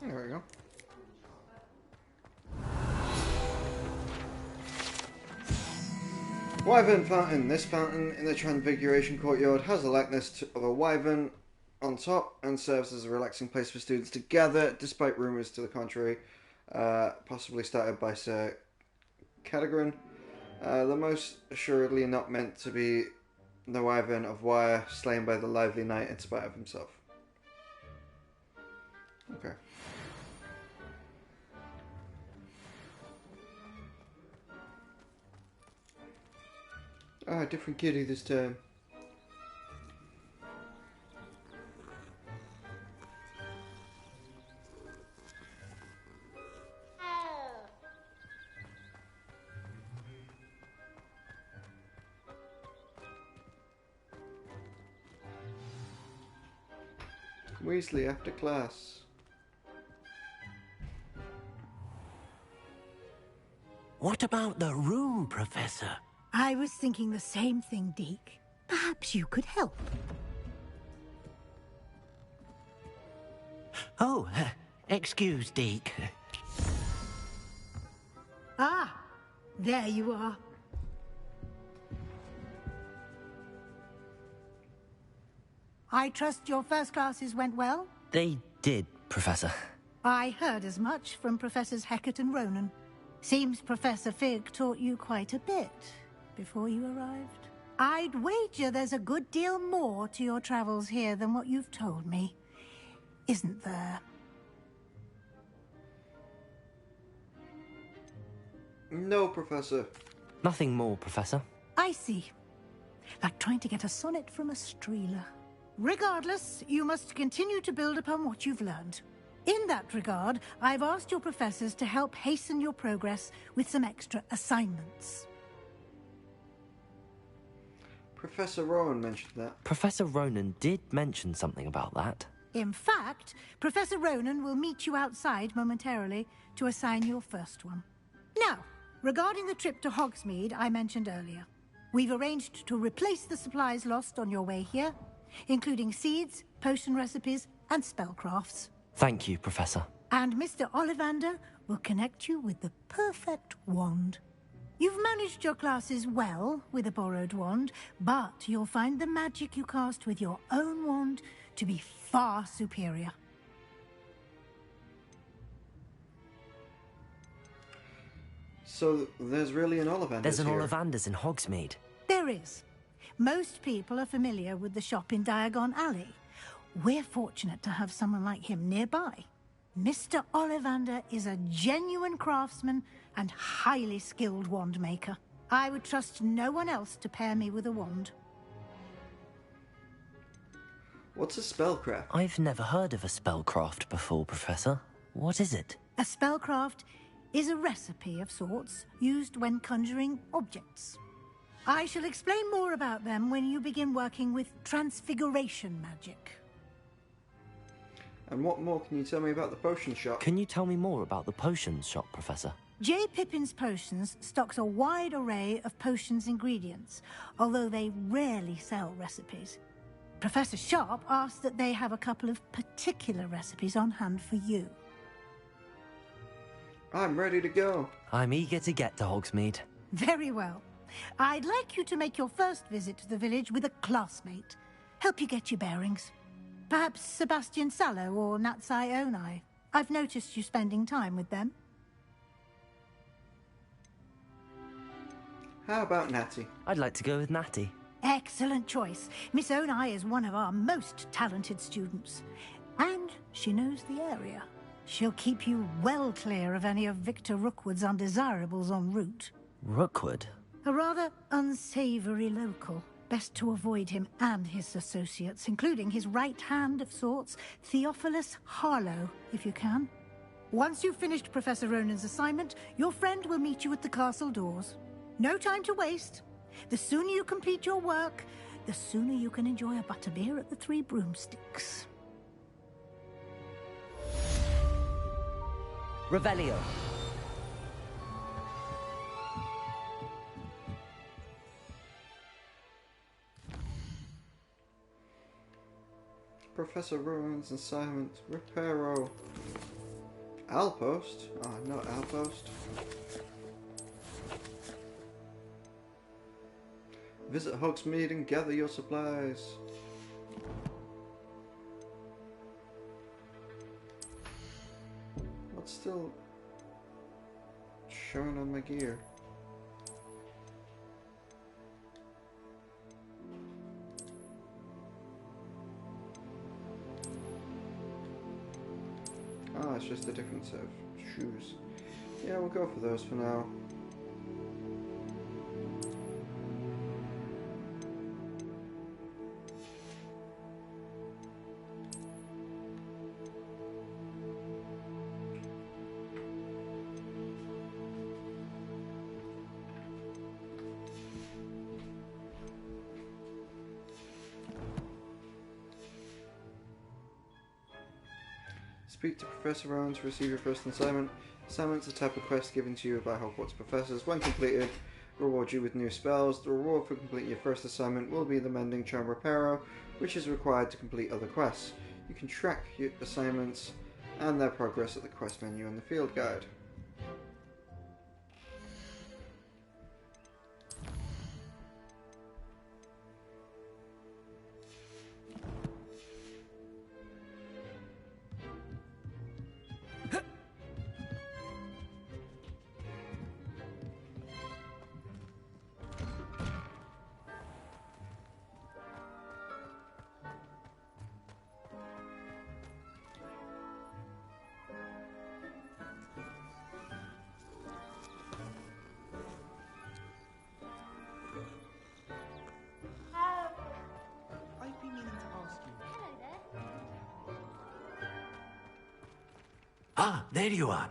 There we go. Wyvern Fountain. This fountain in the Transfiguration Courtyard has a likeness of a wyvern on top and serves as a relaxing place for students to gather, despite rumours to the contrary, possibly started by Sir Cadogan. The most assuredly not meant to be the wyvern of wire slain by the lively knight in spite of himself. Okay. Ah, different kitty this time. Weasley after class. What about the room, Professor? I was thinking the same thing, Deke. Perhaps you could help. Oh, excuse, Deke. Ah, there you are. I trust your first classes went well? They did, Professor. I heard as much from Professors Hecat and Ronan. Seems Professor Fig taught you quite a bit before you arrived. I'd wager there's a good deal more to your travels here than what you've told me. Isn't there? No, Professor. Nothing more, Professor. I see. Like trying to get a sonnet from a streeler. Regardless, you must continue to build upon what you've learned. In that regard, I've asked your professors to help hasten your progress with some extra assignments. Professor Rowan mentioned that. Professor Ronan did mention something about that. In fact, Professor Ronan will meet you outside momentarily to assign your first one. Now, regarding the trip to Hogsmeade I mentioned earlier, we've arranged to replace the supplies lost on your way here, including seeds, potion recipes, and spellcrafts. Thank you, Professor. And Mr. Ollivander will connect you with the perfect wand. You've managed your classes well with a borrowed wand, but you'll find the magic you cast with your own wand to be far superior. So there's really an Ollivander. There's an Ollivander's in Hogsmeade. There is. Most people are familiar with the shop in Diagon Alley. We're fortunate to have someone like him nearby. Mr. Ollivander is a genuine craftsman and highly skilled wand maker. I would trust no one else to pair me with a wand. What's a spellcraft? I've never heard of a spellcraft before, Professor. What is it? A spellcraft is a recipe of sorts used when conjuring objects. I shall explain more about them when you begin working with transfiguration magic. And what more can you tell me about the potion shop? Can you tell me more about the potions shop, Professor? J. Pippin's Potions stocks a wide array of potions ingredients, although they rarely sell recipes. Professor Sharp asked that they have a couple of particular recipes on hand for you. I'm ready to go. I'm eager to get to Hogsmeade. Very well. I'd like you to make your first visit to the village with a classmate. Help you get your bearings. Perhaps Sebastian Sallow or Natsai Onai. I've noticed you spending time with them. How about Natty? I'd like to go with Natty. Excellent choice. Miss Onai is one of our most talented students. And she knows the area. She'll keep you well clear of any of Victor Rookwood's undesirables en route. Rookwood? A rather unsavory local. Best to avoid him and his associates, including his right hand of sorts, Theophilus Harlow, if you can. Once you've finished Professor Ronan's assignment, your friend will meet you at the castle doors. No time to waste. The sooner you complete your work, the sooner you can enjoy a butterbeer at the Three Broomsticks. Revelio. Professor Rowan's assignment. Reparo. Outpost? Oh, not outpost. Visit Hogsmeade and gather your supplies. What's still showing on my gear? Ah, it's just a different set of shoes. Yeah, we'll go for those for now. Speak to Professor Rowan to receive your first assignment. Assignment's a type of quest given to you by Hogwarts professors. When completed, reward you with new spells. The reward for completing your first assignment will be the Mending Charm Reparo, which is required to complete other quests. You can track your assignments and their progress at the quest menu in the field guide. Ah, there you are.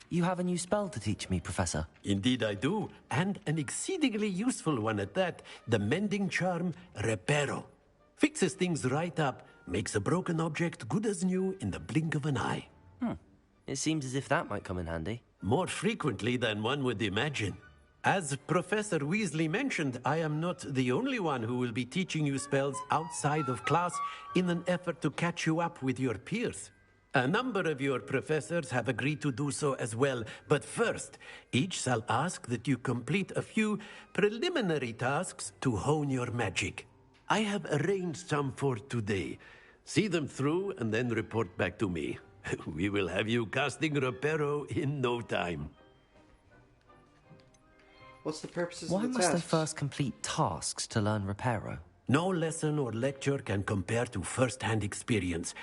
You have a new spell to teach me, Professor. Indeed I do, and an exceedingly useful one at that. The Mending Charm Reparo. Fixes things right up, makes a broken object good as new in the blink of an eye. It seems as if that might come in handy. More frequently than one would imagine. As Professor Weasley mentioned, I am not the only one who will be teaching you spells outside of class in an effort to catch you up with your peers. A number of your professors have agreed to do so as well, but first, each shall ask that you complete a few preliminary tasks to hone your magic. I have arranged some for today. See them through and then report back to me. We will have you casting Reparo in no time. What's the purposes Why of the must I test? first complete tasks to learn Reparo? No lesson or lecture can compare to first-hand experience,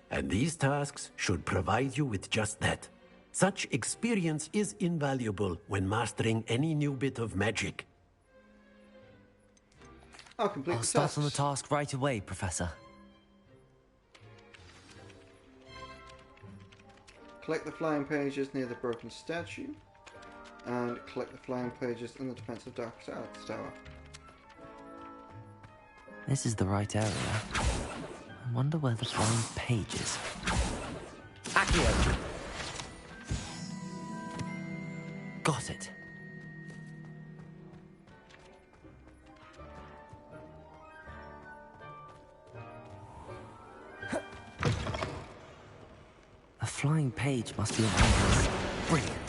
and these tasks should provide you with just that. Such experience is invaluable when mastering any new bit of magic. I'll complete I'll the start tasks. on the task right away, Professor. Collect the flying pages near the broken statue, and collect the flying pages in the defensive dark arts tower. This is the right area. I wonder where the flying page is. Accio! Got it. A flying page must be on this. Brilliant.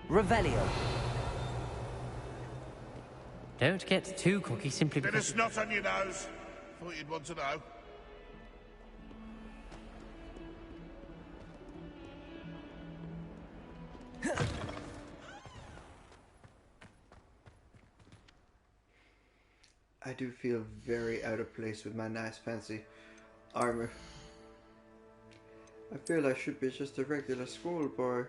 Revelio. Don't get too cocky simply Bit of because... snot on your nose. Thought you'd want to know. I do feel very out of place with my nice fancy armor. I feel I should be just a regular schoolboy.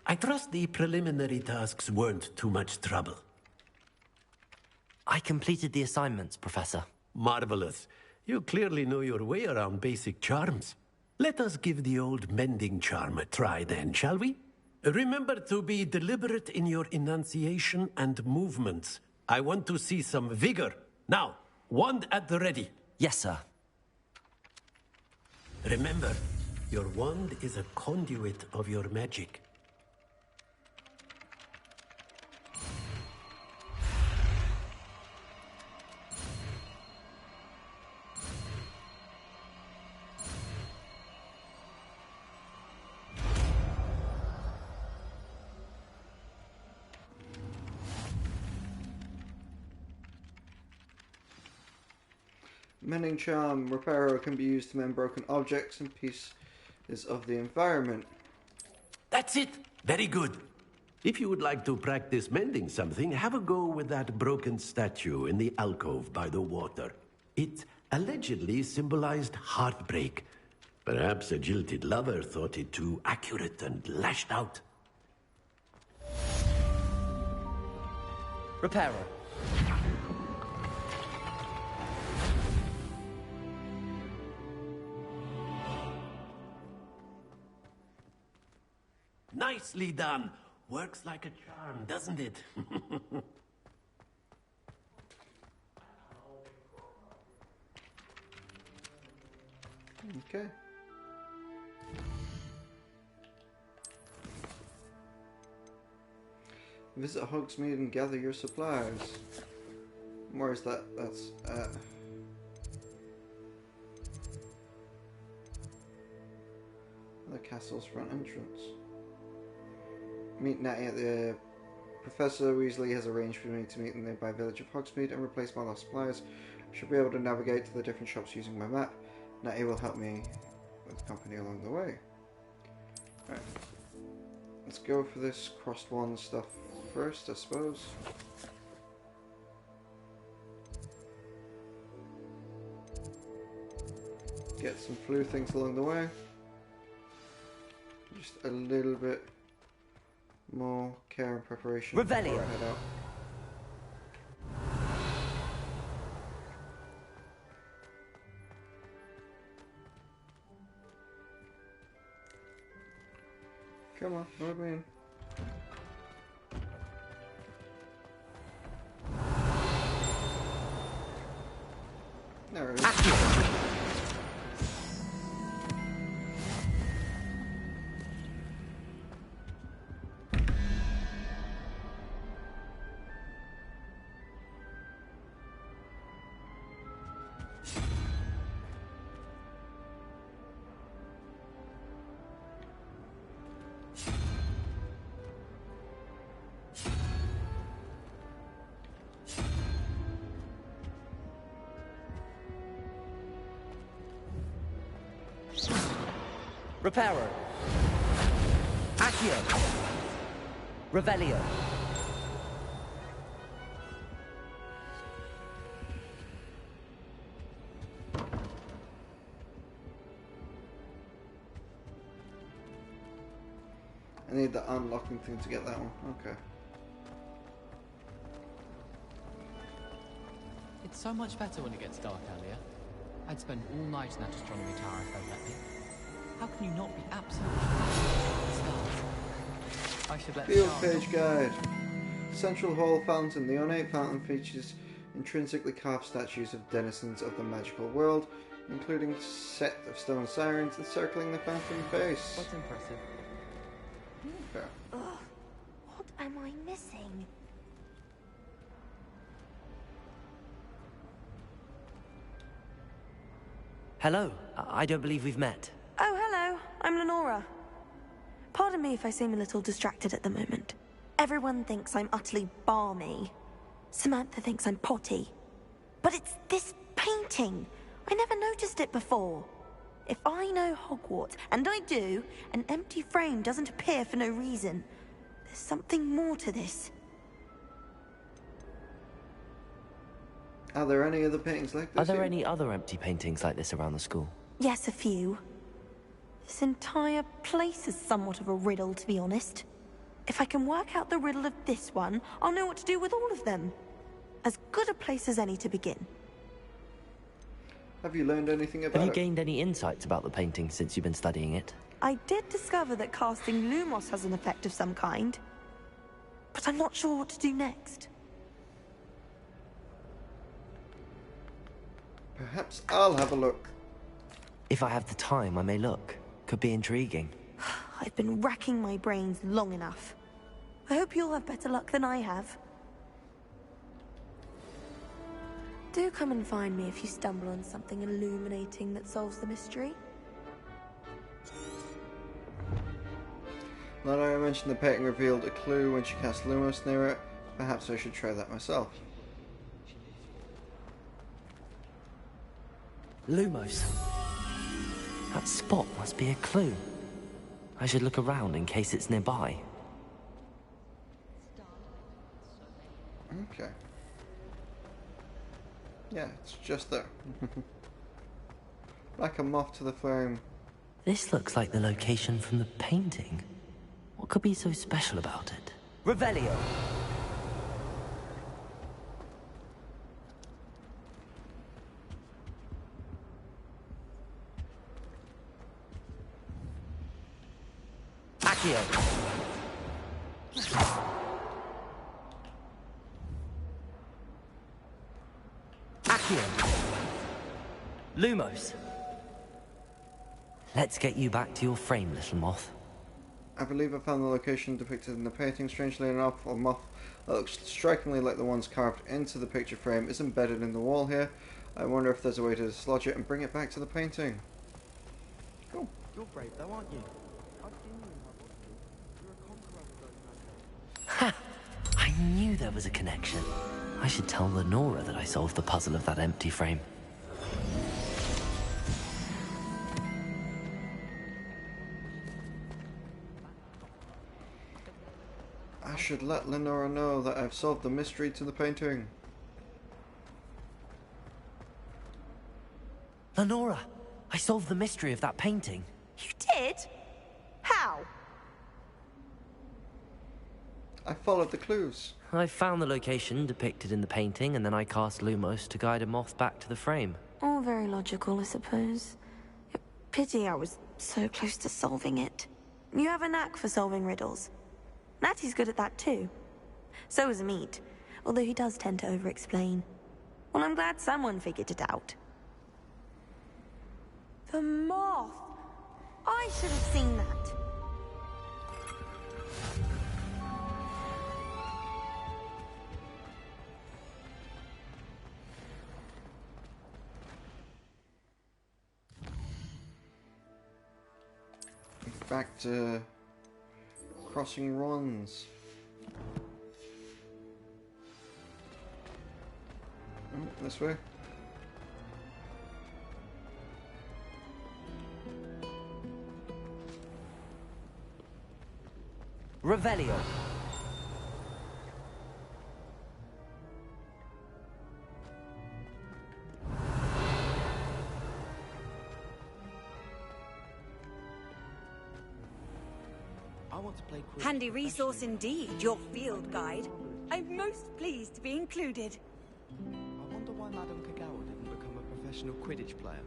I trust the preliminary tasks weren't too much trouble. I completed the assignments, Professor. Marvelous. You clearly know your way around basic charms. Let us give the old mending charm a try then, shall we? Remember to be deliberate in your enunciation and movements. I want to see some vigor. Now, wand at the ready. Yes, sir. Remember, your wand is a conduit of your magic. Mending charm repairer can be used to mend broken objects and pieces of the environment. That's it! Very good. If you would like to practice mending something, have a go with that broken statue in the alcove by the water. It allegedly symbolized heartbreak. Perhaps a jilted lover thought it too accurate and lashed out. Repairer. Nicely done. Works like a charm, doesn't it? Okay. Visit Hogsmeade and gather your supplies. Where is that? That's the castle's front entrance. Meet Natty at the... Professor Weasley has arranged for me to meet in the nearby village of Hogsmeade and replace my lost supplies. I should be able to navigate to the different shops using my map. Natty will help me with company along the way. Right. Let's go for this crossed wand stuff first, I suppose. Get some flu things along the way. Just a little bit more care and preparation before I head out. Come on, let me in. There it is. Repairer. Accio. Revelio. I need the unlocking thing to get that one. Okay. It's so much better when it gets dark earlier. I'd spend all night in that astronomy tower if they'd let me. How can you not be absolutely stars? I should let Field page guide. Central Hall Fountain. The ornate fountain features intrinsically carved statues of denizens of the magical world, including a set of stone sirens encircling the fountain base. What's impressive? Okay. Ugh, what am I missing? Hello. I don't believe we've met. Oh, hello. I'm Lenora. Pardon me if I seem a little distracted at the moment. Everyone thinks I'm utterly balmy. Samantha thinks I'm potty. But it's this painting. I never noticed it before. If I know Hogwarts, and I do, an empty frame doesn't appear for no reason. There's something more to this. Are there any other paintings like this? Are there any other empty paintings like this around the school? Yes, a few. This entire place is somewhat of a riddle, to be honest. If I can work out the riddle of this one, I'll know what to do with all of them. As good a place as any to begin. Have you learned anything about it? Have you gained any insights about the painting since you've been studying it? I did discover that casting Lumos has an effect of some kind. But I'm not sure what to do next. Perhaps I'll have a look. If I have the time, I may look. Could be intriguing. I've been racking my brains long enough. I hope you'll have better luck than I have. Do come and find me if you stumble on something illuminating that solves the mystery. Now that I mentioned the painting revealed a clue when she cast Lumos near it, perhaps I should try that myself. Lumos. That spot must be a clue. I should look around in case it's nearby. Okay. Yeah, it's just there. Like a moth to the flame. This looks like the location from the painting. What could be so special about it? Revelio! Accio! Accio! Lumos! Let's get you back to your frame, little moth. I believe I found the location depicted in the painting. Strangely enough, a moth that looks strikingly like the ones carved into the picture frame is embedded in the wall here. I wonder if there's a way to dislodge it and bring it back to the painting. Cool. You're brave though, aren't you? Ha! I knew there was a connection. I should tell Lenora that I solved the puzzle of that empty frame. I should let Lenora know that I've solved the mystery to the painting. Lenora, I solved the mystery of that painting. You did? How? I followed the clues. I found the location depicted in the painting, and then I cast Lumos to guide a moth back to the frame. All very logical, I suppose. Pity I was so close to solving it. You have a knack for solving riddles. Natty's good at that too. So is Meat, although he does tend to over-explain. Well, I'm glad someone figured it out. The moth! I should have seen that. Back to crossing runs. Oh, this way. Revelio. Handy resource indeed, your field guide. I'm most pleased to be included. I wonder why Madame Kagawa didn't become a professional Quidditch player.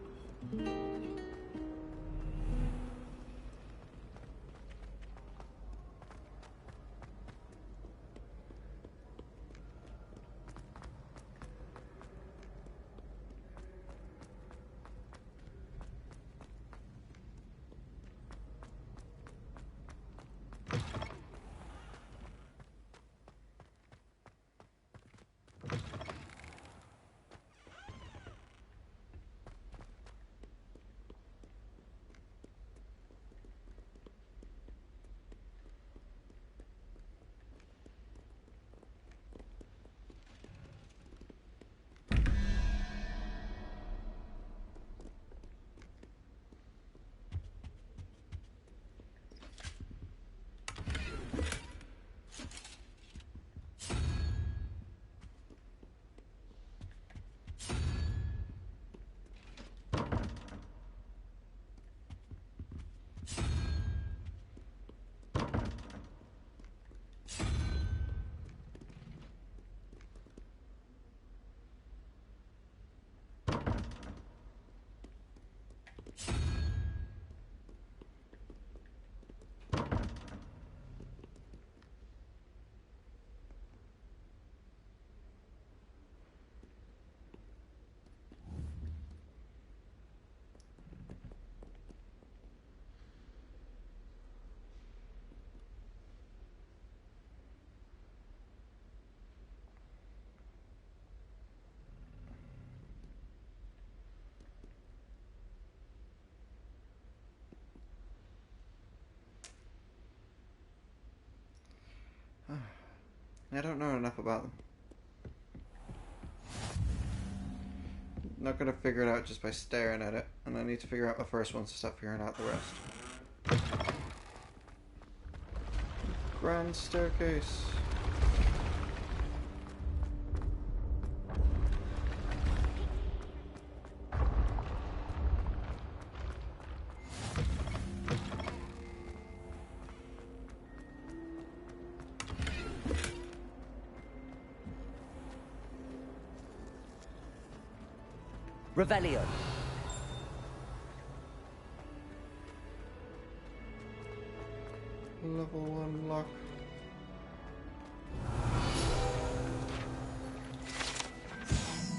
I don't know enough about them. Not gonna figure it out just by staring at it, and I need to figure out the first one to start figuring out the rest. Grand staircase. Revelio. Level 1 lock.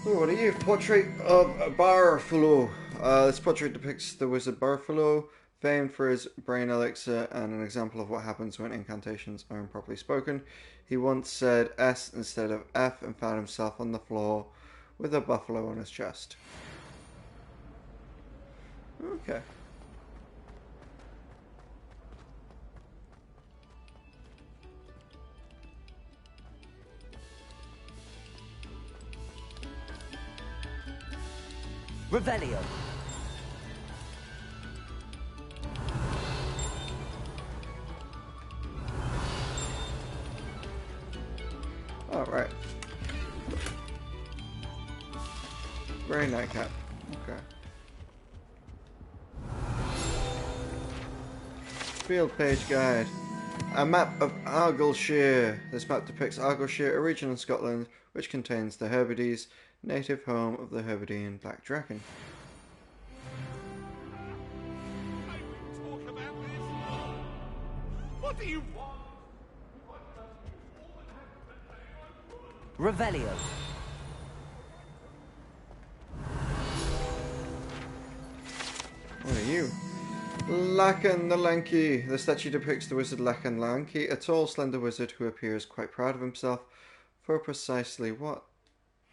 Ooh, what are you? Portrait of Barfalo. This portrait depicts the wizard Barfalo, famed for his brain elixir and an example of what happens when incantations are improperly spoken. He once said S instead of F and found himself on the floor with a buffalo on his chest. Okay. Revelio. All right. Very nightcap. Okay. Field page guide. A map of Argyllshire. This map depicts Argyllshire, a region in Scotland which contains the Hebrides, native home of the Hebridean black dragon. Talk about this. What do you want? Revelio. What are you? Lacan the Lanky. The statue depicts the wizard Lacan Lanky, a tall, slender wizard who appears quite proud of himself for precisely what?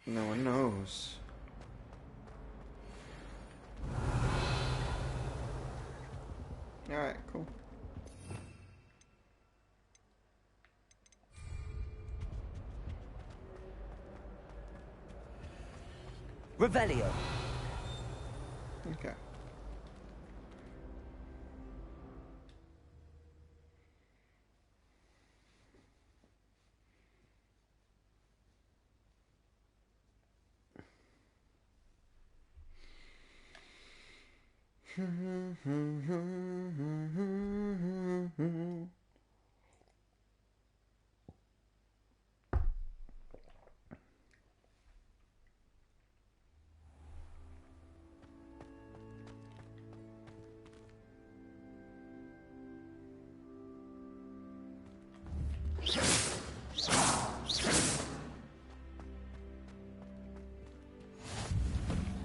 No one knows. Alright, cool. Revelio. Okay.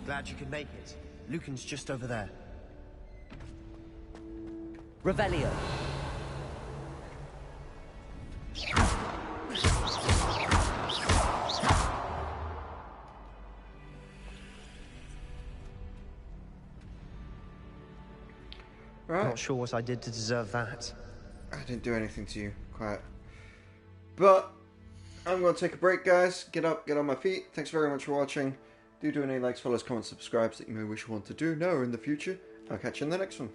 Glad you could make it. Lucan's just over there. Revelio. Right. Not sure what I did to deserve that. I didn't do anything to you, quiet. But I'm going to take a break, guys. Get up, get on my feet. Thanks very much for watching. Do any likes, follows, comments, subscribes that you may wish you want to do now or in the future. I'll catch you in the next one.